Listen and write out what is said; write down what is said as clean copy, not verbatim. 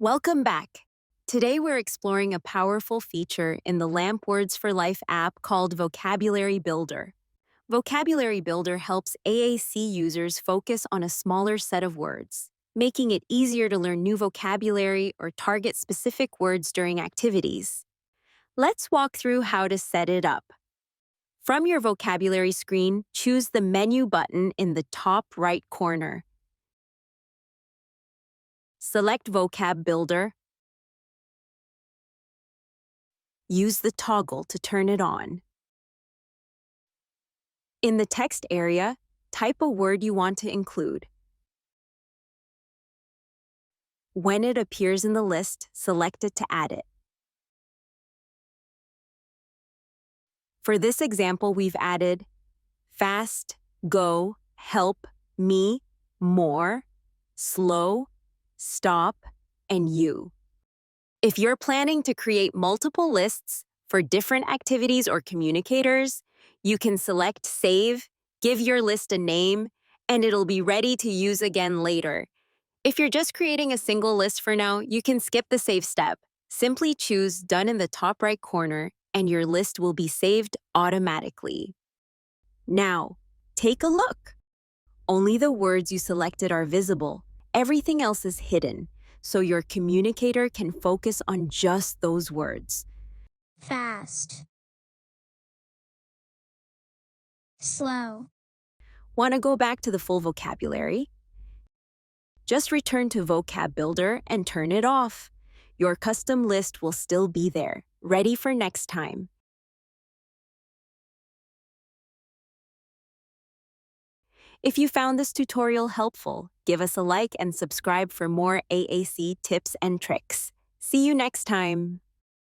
Welcome back. Today we're exploring a powerful feature in the LAMP Words for Life app called Vocabulary Builder. Vocabulary Builder helps AAC users focus on a smaller set of words, making it easier to learn new vocabulary or target specific words during activities. Let's walk through how to set it up. From your vocabulary screen, choose the menu button in the top right corner. Select Vocab Builder. Use the toggle to turn it on. In the text area, type a word you want to include. When it appears in the list, select it to add it. For this example, we've added fast, go, help, me, more, slow, stop, and you. If you're planning to create multiple lists for different activities or communicators, you can select Save, give your list a name, and it'll be ready to use again later. If you're just creating a single list for now, you can skip the save step. Simply choose Done in the top right corner, and your list will be saved automatically. Now, take a look. Only the words you selected are visible. Everything else is hidden, so your communicator can focus on just those words. Fast. Slow. Want to go back to the full vocabulary? Just return to Vocab Builder and turn it off. Your custom list will still be there, ready for next time. If you found this tutorial helpful, give us a like and subscribe for more AAC tips and tricks. See you next time.